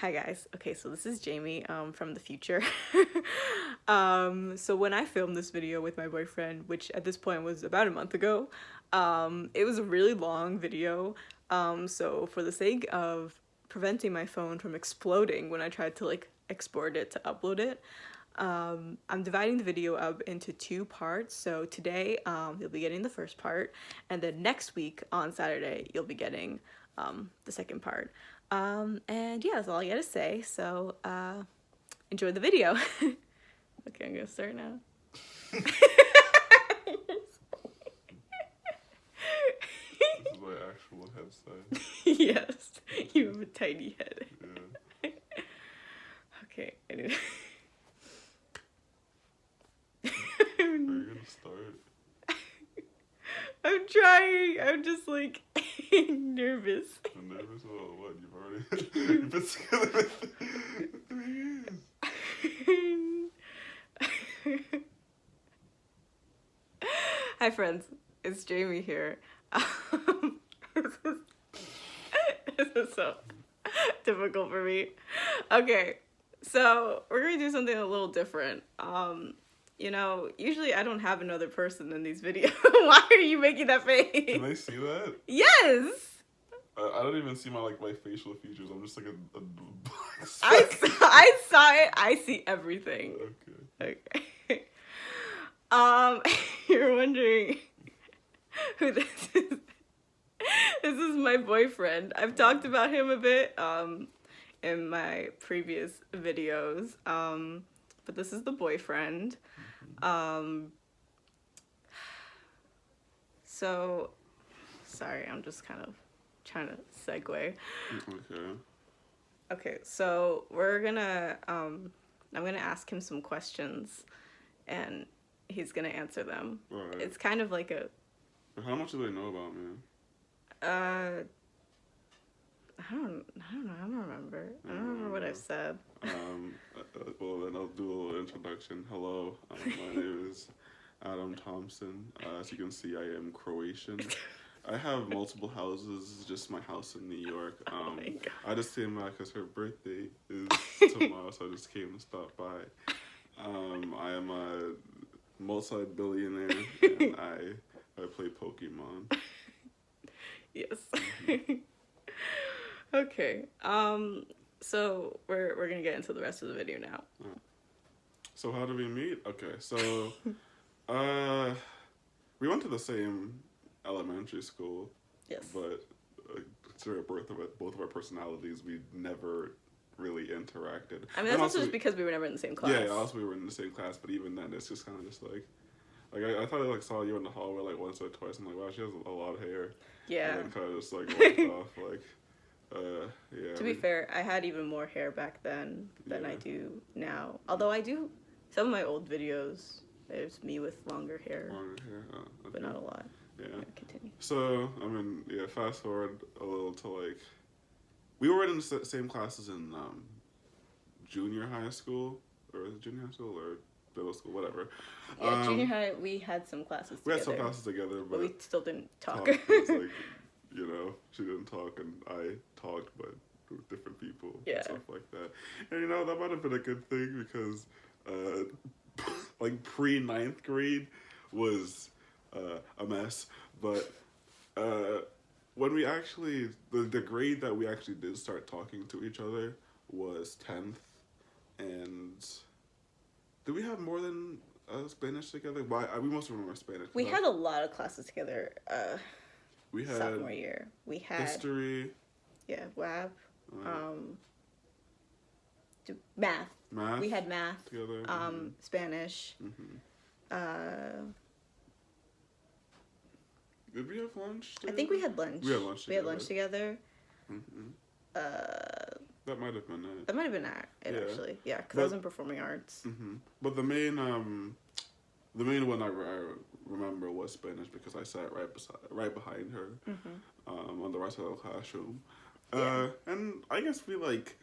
Hi guys. Okay, so this is Jaime from the future. So when I filmed this video with my boyfriend, which at this point was about a month ago, it was a really long video. So for the sake of preventing my phone from exploding when I tried to like export it to upload it, I'm dividing the video up into two parts. So today you'll be getting the first part, and then next week on Saturday you'll be getting the second part. And yeah, that's all I gotta say. So enjoy the video. Okay, I'm gonna start now. This is my actual head size. Yes, you have a tiny head. Yeah. Okay, anyway. Are you gonna start? I'm trying. I'm just like nervous. I'm nervous about what? You've already you've been together with 3 years. Hi friends, it's Jaime here. This is so difficult for me. Okay, so we're gonna do something a little different. You know, usually I don't have another person in these videos. Why are you making that face? Can I see that? Yes! I don't even see my facial features. I'm just like a black I saw it. I see everything. Okay. Okay. You're wondering who this is. This is my boyfriend. I've talked about him a bit in my previous videos. But this is the boyfriend. So sorry, I'm just kind of trying to segue. Okay. Okay, so we're gonna I'm gonna ask him some questions and he's gonna answer them. Alright. It's kind of like a How much do they know about me? I don't remember. I don't remember what I've said. Well, then I'll do a little introduction. Hello, my name is Adam Thompson. As you can see, I am Croatian. I have multiple houses. This is just my house in New York. Oh my God. I just came back because her birthday is tomorrow, so I just came to stop by. I am a multi-billionaire, and I play Pokemon. Yes. Okay. So we're gonna get into the rest of the video now. So how did we meet? Okay, so we went to the same elementary school. Yes. But considering both of our personalities, we never really interacted. I mean, that's also just because we were never in the same class. Yeah, also we were in the same class, but even then, it's just kind of just like I thought I like saw you in the hallway like once or twice. I'm like, wow, she has a lot of hair. Yeah. And then kind of just like walked off like, yeah. To be fair, I had even more hair back then than I do now. Although I do some of my old videos. There's me with longer hair. Longer hair, okay. But not a lot. Yeah. Continue. So I mean, yeah. Fast forward a little to like, we were in the same classes in junior high school, or is it junior high school or middle school, whatever. Yeah, junior high, we had some classes together. We had some classes together, but we still didn't talk. It's like, you know, she didn't talk and I talked, but with different people and stuff like that. And you know, that might have been a good thing because, like pre-9th grade was a mess, but when we actually, the grade that we actually did start talking to each other was 10th, and did we have more than Spanish together? Well, we mostly remember Spanish. We had a lot of classes together. We had sophomore year. We had history. Yeah, WAP. Math. Math. We had math. Together. Spanish. Did we have lunch together? I think we had lunch. We had lunch together. We had lunch together. That might have been it. That might have been it actually. Yeah, because I was in performing arts. But the main one I remember was Spanish because I sat right behind her on the right side of the classroom. And I guess we like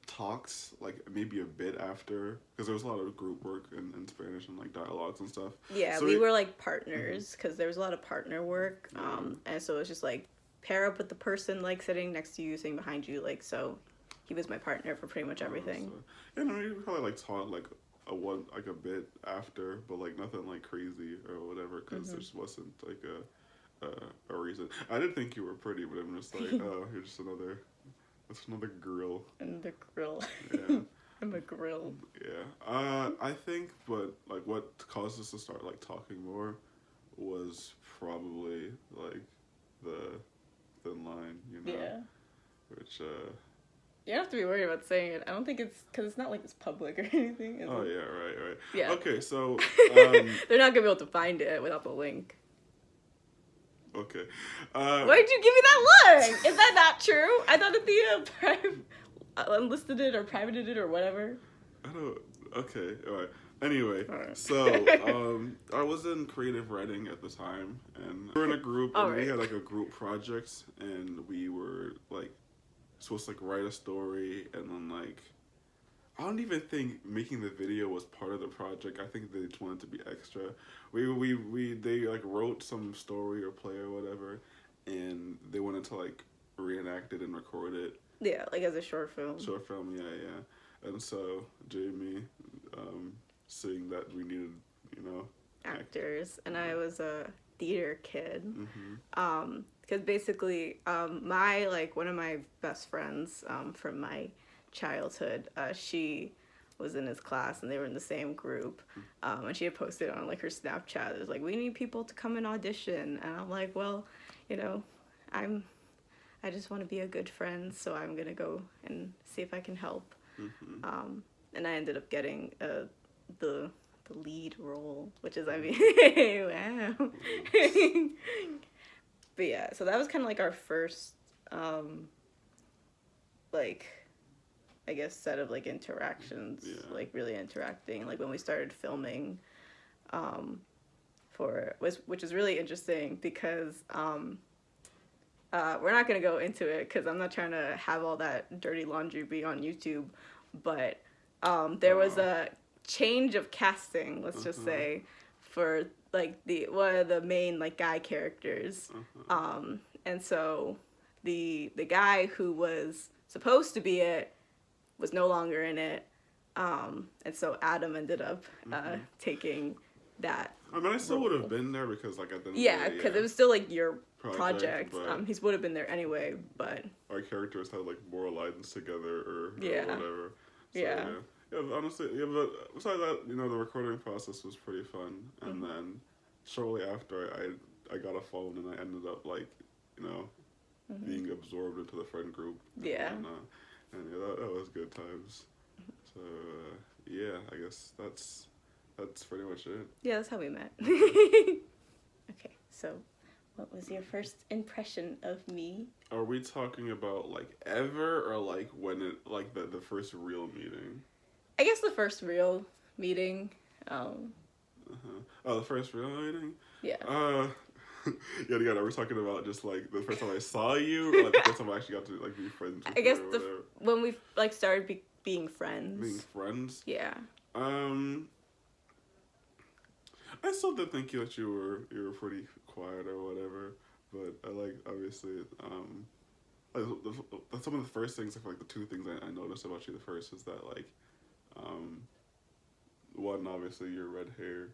talked like maybe a bit after because there was a lot of group work in Spanish and like dialogues and stuff. Yeah, so we were like partners because there was a lot of partner work. And so it was just like pair up with the person like sitting next to you, sitting behind you, like so he was my partner for pretty much everything. Yeah, no, we probably like taught like a bit after, but like nothing like crazy or whatever, because there just wasn't like a reason. I didn't think you were pretty, but I'm just like, oh, you're just another grill. Another grill. Yeah. I'm a grill. Yeah. I think, but like what caused us to start like talking more was probably like the thin line, you know. Yeah. Which you don't have to be worried about saying it. I don't think it's because it's not like it's public or anything. Oh yeah, right. Yeah. Okay, so they're not gonna be able to find it without the link. Okay. Why did you give me that look? Is that not true? I thought Athea unlisted it or privated it or whatever. I don't. Okay. All right. Anyway, so I was in creative writing at the time, and we were in a group, and we had like a group project, and we were like supposed to like write a story, and then like I don't even think making the video was part of the project. I think they just wanted to be extra. They like wrote some story or play or whatever, and they wanted to like reenact it and record it. Yeah, like as a short film. Short film, yeah. And so Jaime, seeing that we needed, you know, actors, and I was a theater kid. Because basically, my like one of my best friends from my childhood, she was in his class and they were in the same group, and she had posted on like her Snapchat, it was like, we need people to come and audition, and I'm like, well, you know, I just want to be a good friend, so I'm gonna go and see if I can help. And I ended up getting the lead role, which is, I mean, wow. But yeah, so that was kind of like our first like, I guess, set of like interactions, like really interacting, like when we started filming, which is really interesting because we're not gonna go into it because I'm not trying to have all that dirty laundry be on YouTube, but there was a change of casting, let's just say, for like one of the main like guy characters, and so the guy who was supposed to be it was no longer in it, and so Adam ended up taking that. I mean, I still would have been there because like at the because it was still like your project. He would have been there anyway, but our characters had like moral lines together or whatever. So, yeah, honestly, but besides that, you know, the recording process was pretty fun, and then shortly after, I got a phone and I ended up like, you know, being absorbed into the friend group. And that was good times. So yeah, I guess that's pretty much it. Yeah, that's how we met. Okay, so what was your first impression of me? Are we talking about like ever or like when it like the first real meeting? I guess the first real meeting. Oh, the first real meeting? Yeah. Yeah. Are we talking about just like the first time I saw you, or like the first time I actually got to like be friends with you? I guess when we like started being friends. Being friends? Yeah. I still did think that you were pretty quiet or whatever, but I like obviously like some of the first things, like the two things I noticed about you. The first is that like one, obviously your red hair,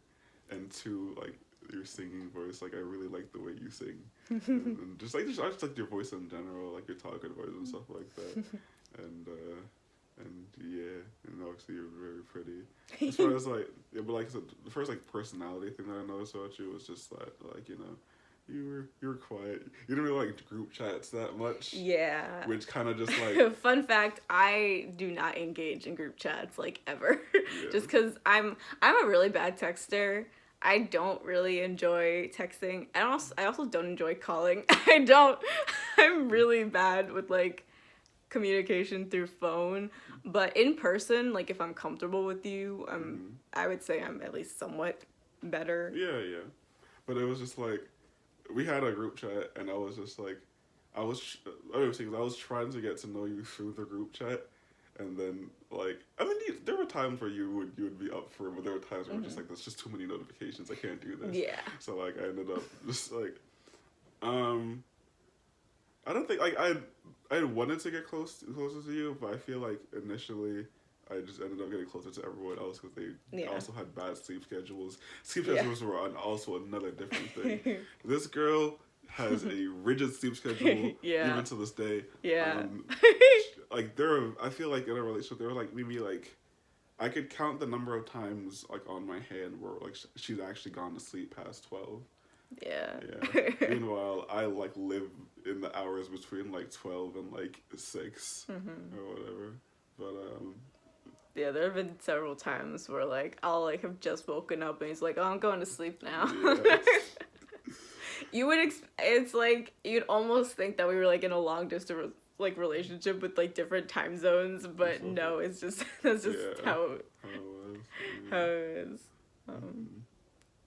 and two, like your singing voice. Like I really like the way you sing, and just I just like your voice in general, like your talking voice and stuff like that, and yeah, and obviously you're very pretty. As far as like, yeah, but like so the first like personality thing that I noticed about you was just that like, you know, you were quiet. You didn't really like group chats that much. Yeah. Which kind of just like. Fun fact: I do not engage in group chats like ever, just because I'm a really bad texter. I don't really enjoy texting. I also don't enjoy calling. I'm really bad with like communication through phone, but in person, like if I'm comfortable with you, I would say I'm at least somewhat better. Yeah. But it was just like, we had a group chat, and I was just like, I was trying to get to know you through the group chat, and then like, I mean, there were times where you would be up for it, but there were times where just like, there's just too many notifications, I can't do this. Yeah. So like, I ended up just like, I don't think like I wanted to get closer to you, but I feel like initially I just ended up getting closer to everyone else because they also had bad sleep schedules. Sleep schedules were also another different thing. This girl has a rigid sleep schedule even to this day. Yeah. Like I feel like in a relationship there were like maybe like I could count the number of times like on my hand where like she's actually gone to sleep past 12. Yeah. Meanwhile, I like live in the hours between like 12 and like 6 or whatever. But yeah, there have been several times where like I'll like have just woken up and he's like, "Oh, I'm going to sleep now." You would it's like you'd almost think that we were like in a long distance like relationship with like different time zones, but no, it's just that's just how it is.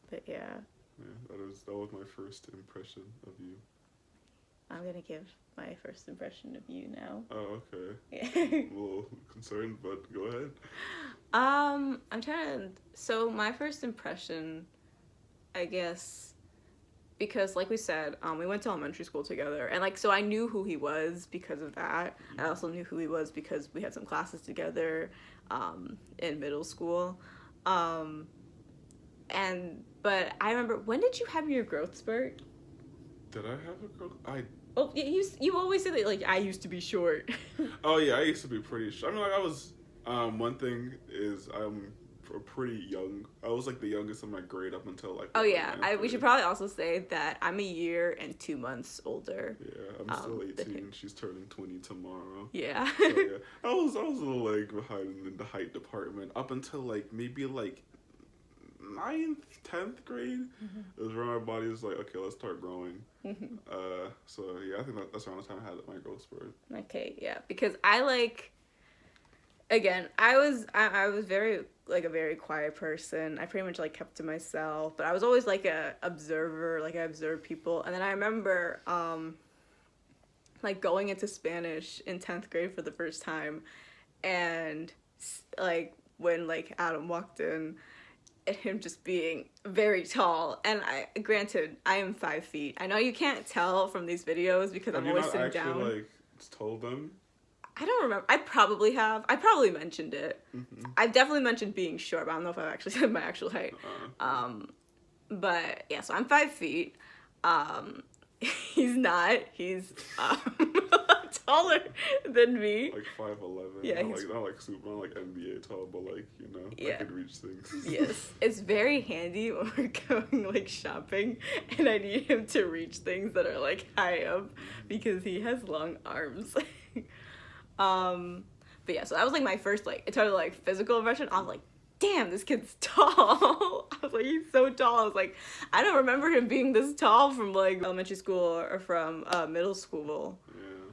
But yeah. Yeah, that was my first impression of you. I'm gonna give my first impression of you now. Oh, okay. Yeah. I'm a little concerned, but go ahead. I'm trying to. So my first impression, I guess, because like we said, we went to elementary school together, and like so I knew who he was because of that. I also knew who he was because we had some classes together, in middle school, But I remember, when did you have your growth spurt? Did I have a growth? Oh, you always say that, like, I used to be short. Oh, yeah, I used to be pretty short. I mean, like, I was, one thing is, I'm pretty young. I was, like, the youngest in my grade up until, like... Oh, yeah. We should probably also say that I'm a year and 2 months older. Yeah, I'm still 18. She's turning 20 tomorrow. Yeah. So, yeah. I was a little, like, behind in the height department up until, like, maybe, like... 9th, 10th grade is where my body was like, okay, let's start growing. So yeah, I think that's around the time I had my growth spurt. Okay, yeah, because I like, again, I was very like a very quiet person. I pretty much like kept to myself, but I was always like a observer. Like I observed people, and then I remember like going into Spanish in 10th grade for the first time, and like when like Adam walked in. And him just being very tall, and granted, I am 5 feet. I know you can't tell from these videos because I'm always sitting down. Have you not actually, like, told them? I don't remember. I probably have. I probably mentioned it. I've definitely mentioned being short, but I don't know if I've actually said my actual height. But, yeah, so I'm 5 feet. He's not. He's taller than me. Like 5'11". Yeah, not like super, not like NBA tall, but like, you know, I could reach things. Yes, it's very handy when we're going like shopping, and I need him to reach things that are like high up because he has long arms. But yeah, so that was like my first like totally like physical impression. I was like, damn, this kid's tall. I was like, he's so tall. I was like, I don't remember him being this tall from like elementary school or from middle school.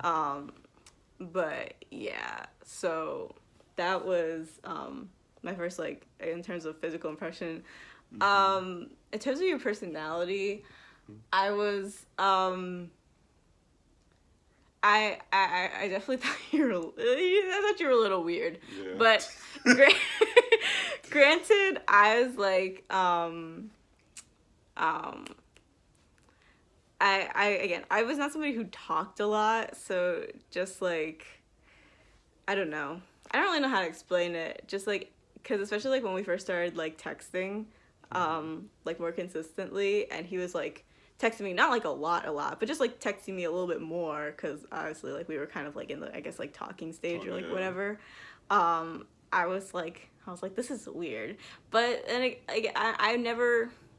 Yeah. But yeah, so that was my first like in terms of physical impression. In terms of your personality, I was I definitely thought I thought you were a little weird. Yeah. But granted, I was like I was not somebody who talked a lot, so just like I don't know. I don't really know how to explain it. Just like cuz especially like when we first started like texting like more consistently, and he was like texting me not like a lot, but just like texting me a little bit more because obviously like we were kind of like in the I guess like talking stage or like whatever. I was like this is weird, but then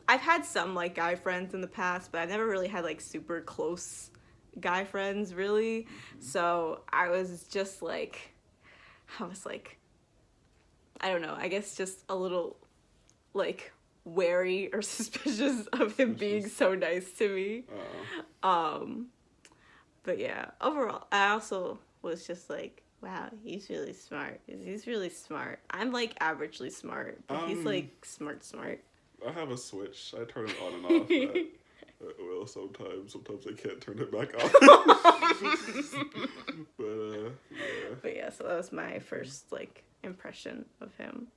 I've had some like guy friends in the past, but I've never really had like super close guy friends really. So I was like I don't know, I guess just a little like wary or suspicious of him being so nice to me. But yeah, overall I also was just like, wow, he's really smart. I'm like averagely smart, but he's like smart. I have a switch. I turn it on and off at will sometimes. Sometimes I can't turn it back off. But yeah. But yeah, so that was my first like impression of him.